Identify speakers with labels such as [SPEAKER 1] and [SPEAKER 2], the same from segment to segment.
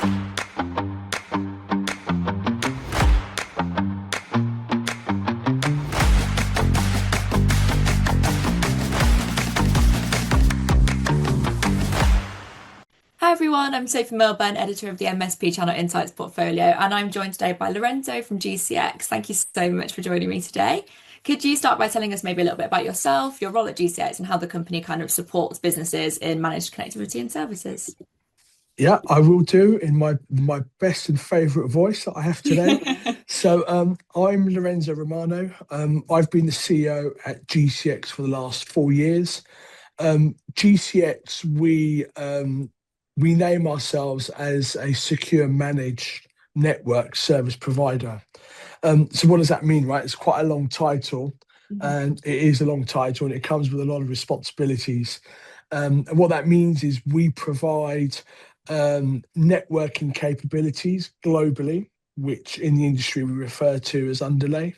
[SPEAKER 1] Hi everyone, I'm Sophie Milburn, editor of the MSP Channel Insights portfolio, and I'm joined today by Lorenzo from GCX. Thank you so much for joining me today. Could you start by telling us maybe a little bit about yourself, your role at GCX, and how the company kind of supports businesses in managed connectivity and services?
[SPEAKER 2] Yeah, I will do in my best and favourite voice that I have today. I'm Lorenzo Romano. I've been the CEO at GCX for the last 4 years. GCX, we name ourselves as a secure managed network service provider. So what does that mean, right? It's quite a long title,
[SPEAKER 1] Mhm.
[SPEAKER 2] and it is a long title, and it comes with a lot of responsibilities. And what that means is we provide networking capabilities globally, which in the industry we refer to as underlay.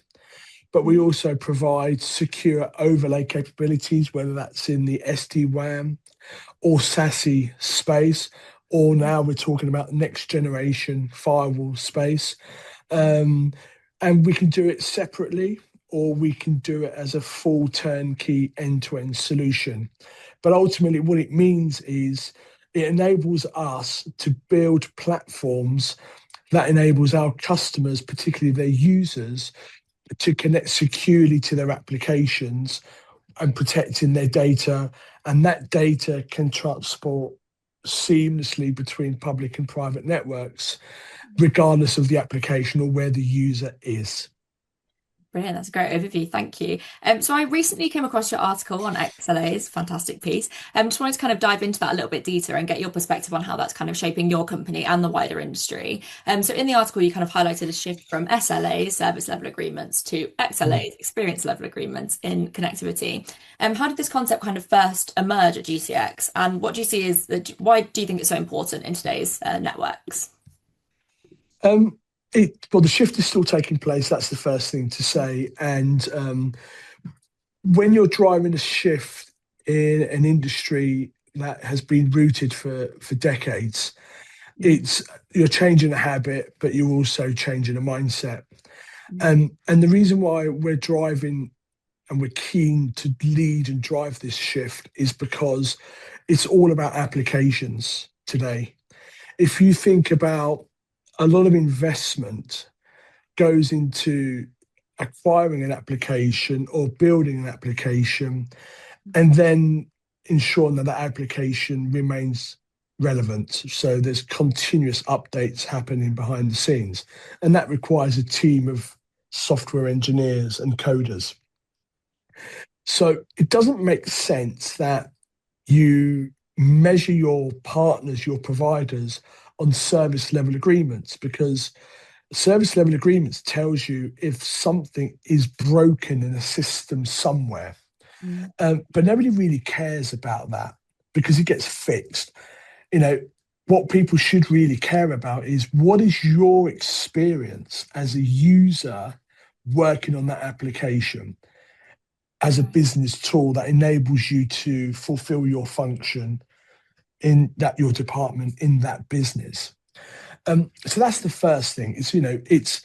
[SPEAKER 2] But we also provide secure overlay capabilities, whether that's in the SD-WAN or SASE space, or now we're talking about next generation firewall space. Um, and we can do it separately, or we can do it as a full turnkey end-to-end solution. But ultimately, what it means is it enables us to build platforms that enables our customers, particularly their users, to connect securely to their applications and protecting their data. And that data can transport seamlessly between public and private networks, regardless of the application or where the user is.
[SPEAKER 1] Brilliant, that's a great overview. Thank you. So I recently came across your article on XLAs, fantastic piece. Just wanted to kind of dive into that a little bit deeper and get your perspective on how that's kind of shaping your company and the wider industry. So in the article, you kind of highlighted a shift from SLAs, service level agreements, to XLAs, experience level agreements in connectivity. How did this concept kind of first emerge at GCX, and what do you see is why do you think it's so important in today's networks?
[SPEAKER 2] Um, well, the shift is still taking place. That's the first thing to say. And when you're driving a shift in an industry that has been rooted for decades, it's you're changing a habit, but you're also changing a mindset. And the reason why we're driving and we're keen to lead and drive this shift is because it's all about applications today. If you think about a lot of investment goes into acquiring an application or building an application and then ensuring that that application remains relevant. So there's continuous updates happening behind the scenes. And that requires a team of software engineers and coders. So it doesn't make sense that you measure your partners, your providers on service level agreements, because service level agreements tells you if something is broken in a system somewhere.
[SPEAKER 1] Mm.
[SPEAKER 2] But nobody really cares about that because it gets fixed. You know, what people should really care about is what is your experience as a user working on that application as a business tool that enables you to fulfill your function in that your department in that business. So that's the first thing. It's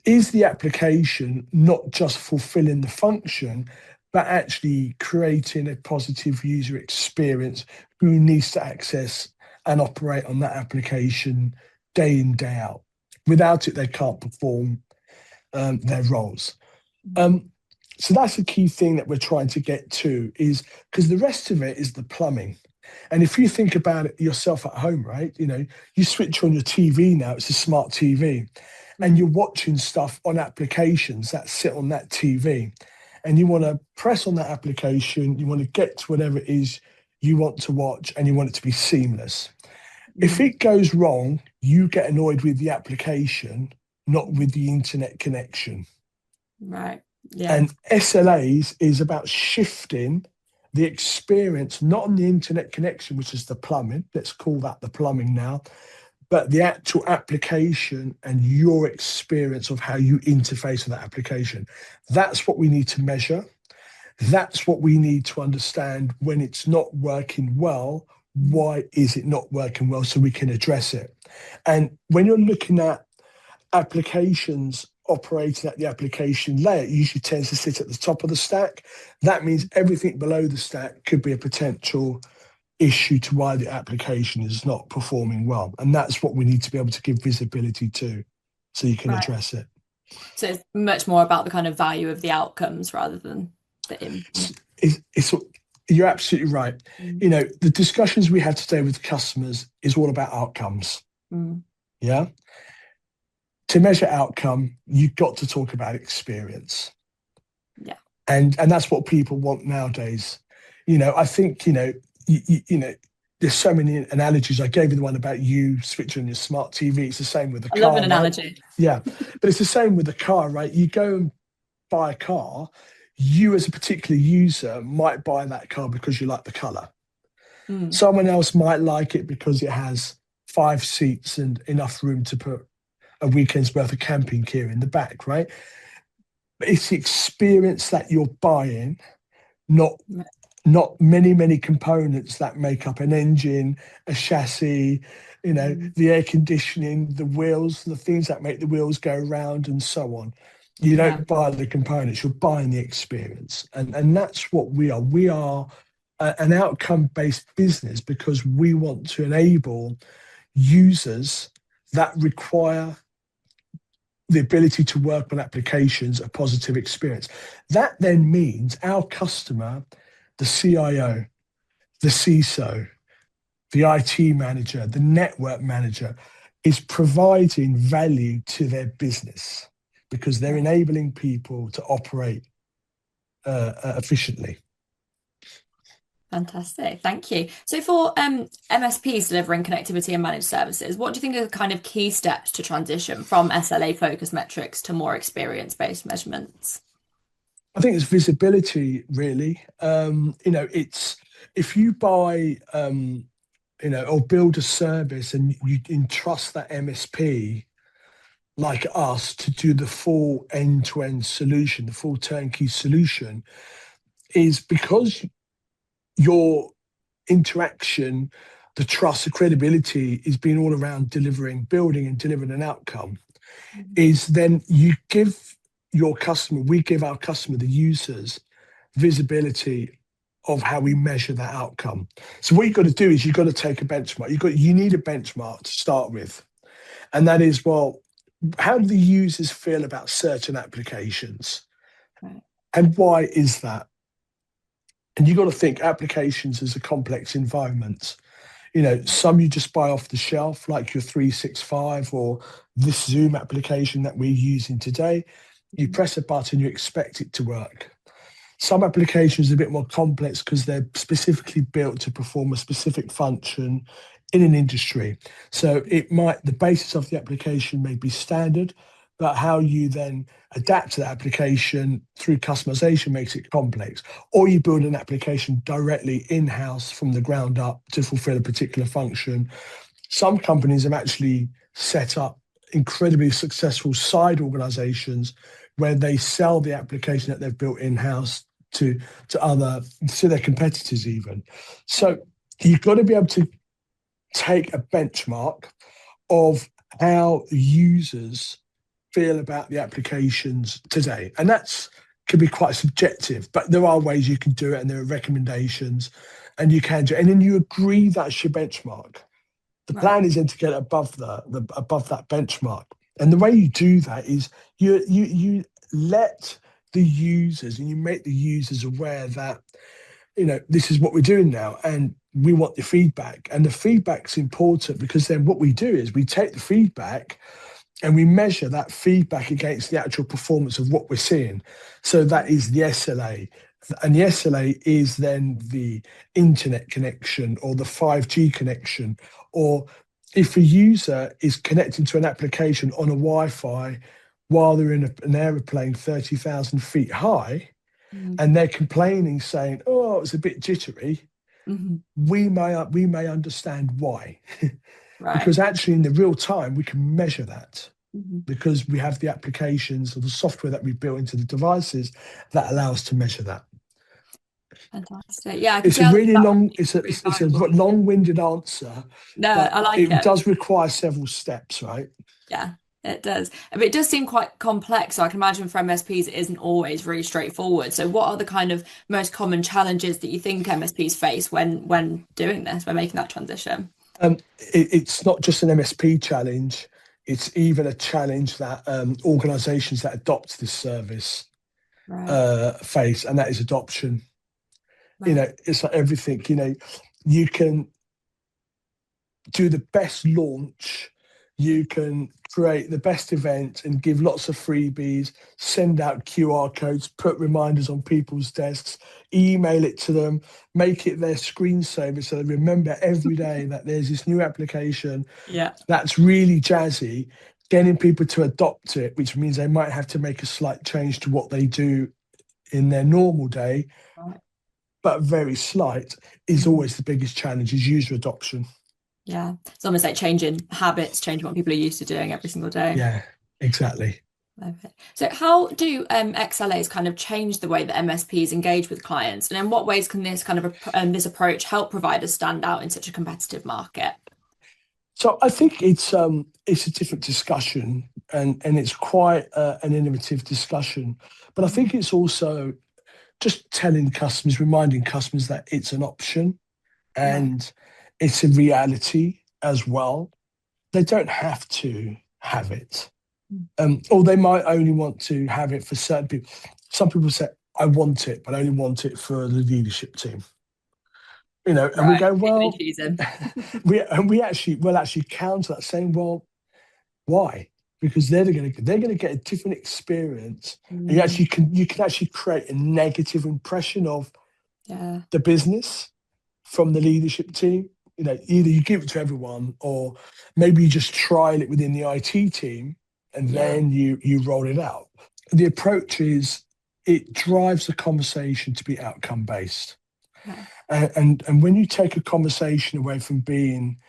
[SPEAKER 2] is the application not just fulfilling the function, but actually creating a positive user experience who needs to access and operate on that application day in, day out. Without it, they can't perform their roles. Um, so that's the key thing that we're trying to get to is because the rest of it is the plumbing. And if you think about it yourself at home, right, you switch on your TV now, it's a smart TV, and you're watching stuff on applications that sit on that TV. And you want to press on that application, you want to get to whatever it is you want to watch, and you want it to be seamless. If
[SPEAKER 1] Mm.
[SPEAKER 2] it goes wrong, you get annoyed with the application, not with the internet connection.
[SPEAKER 1] Right. Yeah.
[SPEAKER 2] And SLAs is about shifting the experience, not on the internet connection, which is the plumbing, let's call that the plumbing now, but the actual application and your experience of how you interface with that application. That's what we need to measure. That's what we need to understand when it's not working well.
[SPEAKER 1] Mm.
[SPEAKER 2] Why is it not working well so we can address it? And when you're looking at applications operating at the application layer, it usually tends to sit at the top of the stack. That means everything below the stack could be a potential issue to why the application is not performing well. And that's what we need to be able to give visibility to so you can
[SPEAKER 1] Right.
[SPEAKER 2] address it.
[SPEAKER 1] So it's much more about the kind of value of the outcomes rather than the
[SPEAKER 2] It's,
[SPEAKER 1] in.
[SPEAKER 2] it's you're absolutely right.
[SPEAKER 1] Mm.
[SPEAKER 2] You know, the discussions we had today with customers is all about outcomes.
[SPEAKER 1] Mm.
[SPEAKER 2] Yeah. To measure outcome, you've got to talk about experience.
[SPEAKER 1] Yeah.
[SPEAKER 2] And that's what people want nowadays. You know, I think, you know, there's so many analogies. I gave you the one about you switching on your smart TV. It's the same with the
[SPEAKER 1] I love an
[SPEAKER 2] car, right?
[SPEAKER 1] analogy.
[SPEAKER 2] Yeah. But it's the same with the car, right? You go and buy a car, you as a particular user might buy that car because you like the color.
[SPEAKER 1] Mm.
[SPEAKER 2] Someone else might like it because it has 5 seats and enough room to put a weekend's worth of camping gear in the back, right? But it's the experience that you're buying, not
[SPEAKER 1] Right.
[SPEAKER 2] not many components that make up an engine, a chassis,
[SPEAKER 1] Mm.
[SPEAKER 2] the air conditioning, the wheels, the things that make the wheels go round and so on. You
[SPEAKER 1] Yeah.
[SPEAKER 2] don't buy the components, you're buying the experience. And that's what we are. We are an outcome-based business because we want to enable users that require the ability to work on applications a positive experience. That then means our customer, the CIO, the CISO, the IT manager, the network manager, is providing value to their business because they're
[SPEAKER 1] Right.
[SPEAKER 2] enabling people to operate efficiently.
[SPEAKER 1] Fantastic. Thank you. So for MSPs delivering connectivity and managed services, what do you think are the kind of key steps to transition from SLA focused metrics to more experience-based measurements?
[SPEAKER 2] I think it's visibility, really. It's if you buy, or build a service and you entrust that MSP like us to do the full end-to-end solution, the full turnkey solution, is because your interaction, the trust, the credibility is being all around delivering, building and delivering an outcome, is then you give your customer, we give our customer, the users, visibility of how we measure that outcome. So what you've got to do is you've got to take a benchmark. You need a benchmark to start with. And that is, well, how do the users feel about certain applications?
[SPEAKER 1] Right.
[SPEAKER 2] And why is that? And you've got to think applications as a complex environment. Some you just buy off the shelf, like your 365 or this Zoom application that we're using today. You press a button, you expect it to work. Some applications are a bit more complex because they're specifically built to perform a specific function in an industry. So the basis of the application may be standard, but how you then adapt to the application through customization makes it complex. Or you build an application directly in-house from the ground up to fulfill a particular function. Some companies have actually set up incredibly successful side organizations where they sell the application that they've built in-house to to their competitors even. So you've got to be able to take a benchmark of how users feel about the applications today. And that's can be quite subjective, but there are ways you can do it and there are recommendations and you can do it. And then you agree that's your benchmark. The
[SPEAKER 1] Right.
[SPEAKER 2] plan is then to get above the above that benchmark. And the way you do that is you let the users and you make the users aware that this is what we're doing now and we want the feedback. And the feedback's important because then what we do is we take the feedback and we measure that feedback against the actual performance of what we're seeing. So that is the SLA. And the SLA is then the internet connection or the 5G connection. Or if a user is connecting to an application on a Wi Fi while they're in an aeroplane 30,000 feet high,
[SPEAKER 1] Mm.
[SPEAKER 2] and they're complaining, saying, "Oh, it's a bit jittery,"
[SPEAKER 1] Mhm.
[SPEAKER 2] we may understand why,
[SPEAKER 1] Right.
[SPEAKER 2] because actually in the real time we can measure that
[SPEAKER 1] Mhm.
[SPEAKER 2] because we have the applications or the software that we built into the devices that allow us to measure that.
[SPEAKER 1] Fantastic. Yeah, I can
[SPEAKER 2] It's
[SPEAKER 1] see
[SPEAKER 2] a
[SPEAKER 1] how
[SPEAKER 2] really
[SPEAKER 1] that
[SPEAKER 2] long,
[SPEAKER 1] would be
[SPEAKER 2] it's
[SPEAKER 1] really
[SPEAKER 2] a
[SPEAKER 1] valuable.
[SPEAKER 2] long-winded answer,
[SPEAKER 1] No,
[SPEAKER 2] but
[SPEAKER 1] I like
[SPEAKER 2] it
[SPEAKER 1] it.
[SPEAKER 2] does require several steps, right?
[SPEAKER 1] Yeah, it does. But it does seem quite complex. So I can imagine for MSPs, it isn't always really straightforward. So what are the kind of most common challenges that you think MSPs face when doing this, when making that transition?
[SPEAKER 2] It's not just an MSP challenge; it's even a challenge that organisations that adopt this service
[SPEAKER 1] Right,
[SPEAKER 2] face, and that is adoption.
[SPEAKER 1] right.
[SPEAKER 2] It's like everything. You can do the best launch, you can create the best event and give lots of freebies, send out QR codes, put reminders on people's desks, email it to them, make it their screensaver so they remember every day that there's this new application
[SPEAKER 1] Yeah.
[SPEAKER 2] that's really jazzy. Getting people to adopt it, which means they might have to make a slight change to what they do in their normal day,
[SPEAKER 1] Right.
[SPEAKER 2] but very slight, is
[SPEAKER 1] Mhm.
[SPEAKER 2] always the biggest challenge, is user adoption.
[SPEAKER 1] Yeah. It's almost like changing habits, changing what people are used to doing every single day.
[SPEAKER 2] Yeah, exactly.
[SPEAKER 1] Love it. So how do XLAs kind of change the way that MSPs engage with clients? And in what ways can this kind of this approach help providers stand out in such a competitive market?
[SPEAKER 2] So I think it's a different discussion, and it's quite an innovative discussion. But I
[SPEAKER 1] Mhm.
[SPEAKER 2] think it's also just telling customers, reminding customers that it's an option
[SPEAKER 1] Right.
[SPEAKER 2] and it's a reality as well. They don't have to have it, or they might only want to have it for certain people. Some people say, "I want it, but I only want it for the leadership team." And we
[SPEAKER 1] Right.
[SPEAKER 2] go,
[SPEAKER 1] Picking and
[SPEAKER 2] well,
[SPEAKER 1] choosing.
[SPEAKER 2] we actually will actually counter that, saying, well, why? Because they're gonna get a different experience. And
[SPEAKER 1] Mm,
[SPEAKER 2] you can actually create a negative impression of
[SPEAKER 1] yeah.
[SPEAKER 2] the business from the leadership team. Either you give it to everyone, or maybe you just trial it within the IT team, and
[SPEAKER 1] Yeah.
[SPEAKER 2] then you roll it out. The approach is it drives the conversation to be outcome based.
[SPEAKER 1] Yeah.
[SPEAKER 2] And when you take a conversation away from being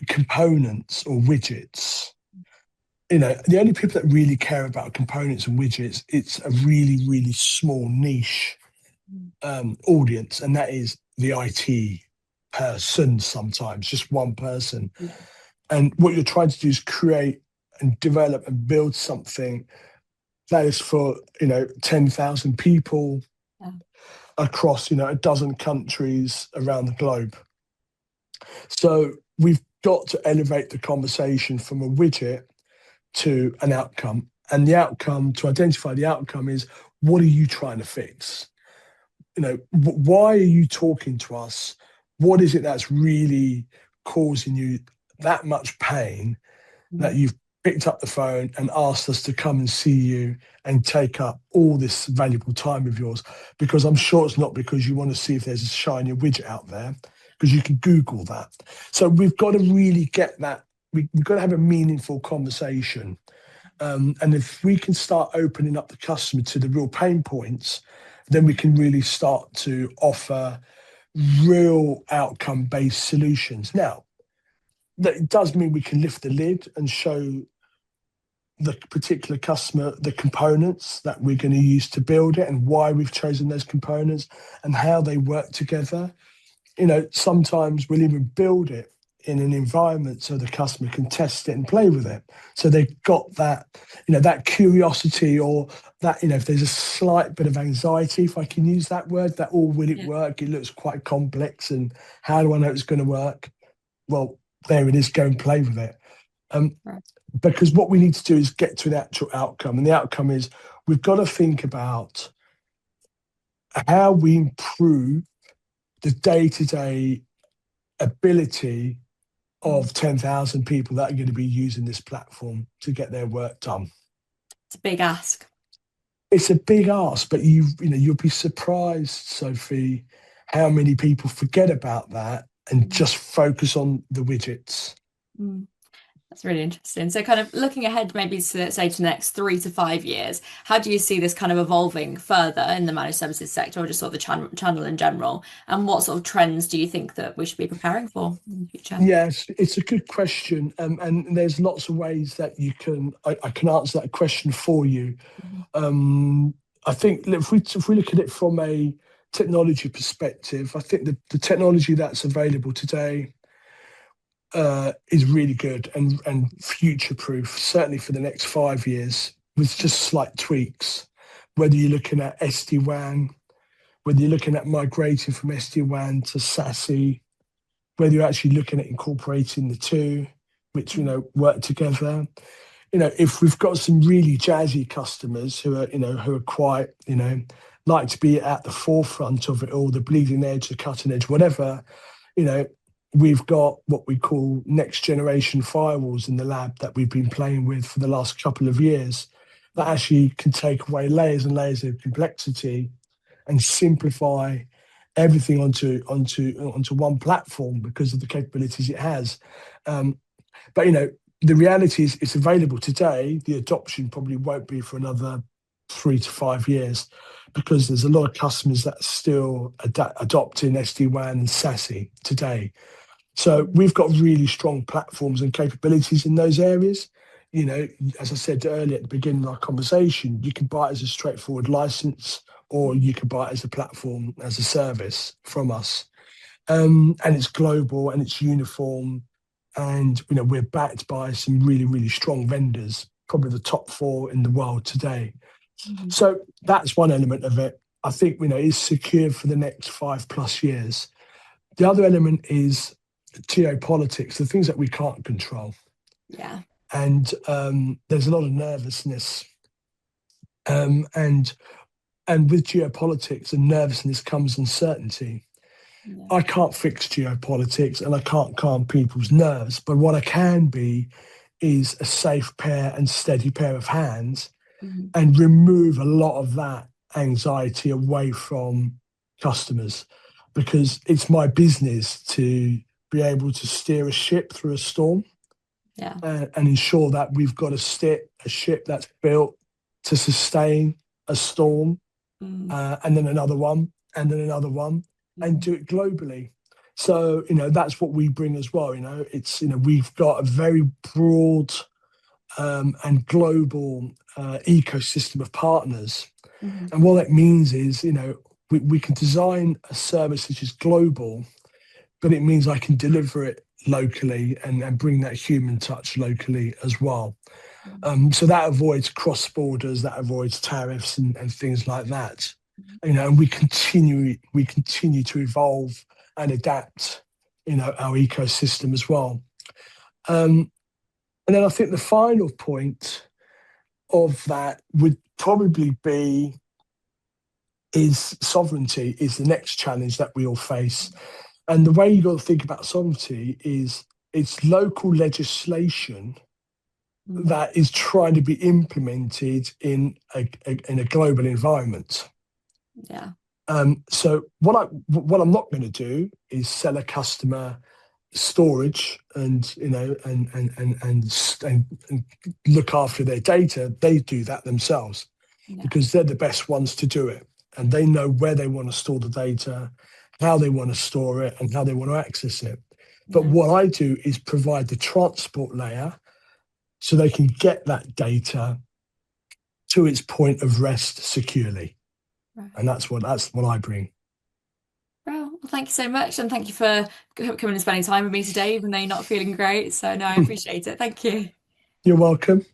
[SPEAKER 2] components or widgets, the only people that really care about components and widgets, it's a really, really small niche
[SPEAKER 1] Mm,
[SPEAKER 2] audience, and that is the IT person sometimes, just one person.
[SPEAKER 1] yeah.
[SPEAKER 2] And what you're trying to do is create and develop and build something that is for, 10,000 people
[SPEAKER 1] Yeah.
[SPEAKER 2] across, a dozen countries around the globe. So we've got to elevate the conversation from a widget to an outcome. And the outcome, to identify the outcome, is what are you trying to fix? Why are you talking to us? What is it that's really causing you that much pain that
[SPEAKER 1] Mm,
[SPEAKER 2] you've picked up the phone and asked us to come and see you and take up all this valuable time of yours? Because I'm sure it's not because you want to see if there's a shiny widget out there, because you can Google that. So we've got to really get that. We've got to have a meaningful conversation. And if we can start opening up the customer to the real pain points, then we can really start to offer real outcome based solutions. Now, that does mean we can lift the lid and show the particular customer the components that we're going to use to build it and why we've chosen those components and how they work together. Sometimes we'll even build it in an environment so the customer can test it and play with it. So they've got that, that curiosity, or that, if there's a slight bit of anxiety, if I can use that word, that, oh, will it
[SPEAKER 1] yeah.
[SPEAKER 2] work? It looks quite complex. And how do I know it's going to work? Well, there it is, go and play with it. Um,
[SPEAKER 1] Right.
[SPEAKER 2] because what we need to do is get to an actual outcome. And the outcome is we've got to think about how we improve the day to day ability
[SPEAKER 1] Mm.
[SPEAKER 2] of 10,000 people that are going to be using this platform to get their work done.
[SPEAKER 1] It's a big ask.
[SPEAKER 2] It's a big ask, but you'll be surprised, Sophie, how many people forget about that and
[SPEAKER 1] Mm.
[SPEAKER 2] just focus on the widgets.
[SPEAKER 1] Mm. That's really interesting. So, kind of looking ahead, maybe to say to the next 3 to 5 years, how do you see this kind of evolving further in the managed services sector, or just sort of the channel in general? And what sort of trends do you think that we should be preparing for in the future?
[SPEAKER 2] Yes, it's a good question, and there's lots of ways that I can answer that question for you.
[SPEAKER 1] Mhm.
[SPEAKER 2] Um, I think if we look at it from a technology perspective, I think the technology that's available today is really good and future proof, certainly for the next 5 years, with just slight tweaks. Whether you're looking at SD-WAN, whether you're looking at migrating from SD-WAN to SASE, whether you're actually looking at incorporating the two, which work together. If we've got some really jazzy customers who are quite, like to be at the forefront of it all, the bleeding edge, the cutting edge, whatever, you know, we've got what we call next generation firewalls in the lab that we've been playing with for the last couple of years that
[SPEAKER 1] Yeah.
[SPEAKER 2] actually can take away layers and layers of complexity and simplify everything onto one platform because of the capabilities it has. Um, but the reality is it's available today. The adoption probably won't be for another 3 to 5 years because there's a lot of customers that are still adopting SD-WAN and SASE today. So
[SPEAKER 1] Mm.
[SPEAKER 2] we've got really strong platforms and capabilities in those areas. As I said earlier at the beginning of our conversation, you can buy it as a straightforward license, or you can buy it as a platform, as a service from us. And it's global and it's uniform. And we're backed by some really, really strong vendors, probably the top four in the world today.
[SPEAKER 1] Mhm.
[SPEAKER 2] So that's one element of it. I think it's secure for the next 5+ years. The other element is geopolitics, the things that we can't control.
[SPEAKER 1] Yeah.
[SPEAKER 2] And there's a lot of nervousness. And with geopolitics and nervousness comes uncertainty.
[SPEAKER 1] Yeah.
[SPEAKER 2] I can't fix geopolitics and I can't calm people's nerves, but what I can be is a safe pair and steady pair of hands
[SPEAKER 1] Mhm.
[SPEAKER 2] and remove a lot of that anxiety away from customers because it's my business to be able to steer a ship through a storm
[SPEAKER 1] Yeah.
[SPEAKER 2] and ensure that we've got a ship that's built to sustain a storm
[SPEAKER 1] Mm.
[SPEAKER 2] and then another one and then another one and
[SPEAKER 1] Mm.
[SPEAKER 2] do it globally. So, that's what we bring as well. We've got a very broad and global ecosystem of partners.
[SPEAKER 1] Mhm.
[SPEAKER 2] And what that means is, we can design a service which is global, but it means I can deliver it locally and bring that human touch locally as well.
[SPEAKER 1] Mm.
[SPEAKER 2] So that avoids cross borders, that avoids tariffs and things like that.
[SPEAKER 1] Mhm.
[SPEAKER 2] And we continue to evolve and adapt, our ecosystem as well. Um, and then I think the final point of that would probably be is sovereignty is the next challenge that we all face. And the way you got to think about sovereignty is it's local legislation
[SPEAKER 1] Mm.
[SPEAKER 2] that is trying to be implemented in a global environment.
[SPEAKER 1] Yeah.
[SPEAKER 2] So what I'm not going to do is sell a customer storage and and look after their data. They do that themselves
[SPEAKER 1] Yeah.
[SPEAKER 2] because they're the best ones to do it, and they know where they want to store the data, how they want to store it, and how they want to access it. But
[SPEAKER 1] Yeah.
[SPEAKER 2] what I do is provide the transport layer so they can get that data to its point of rest securely.
[SPEAKER 1] Right.
[SPEAKER 2] And that's what I bring.
[SPEAKER 1] Well, thank you so much, and thank you for coming and spending time with me today, even though you're not feeling great. So no, I appreciate it. Thank you.
[SPEAKER 2] You're welcome.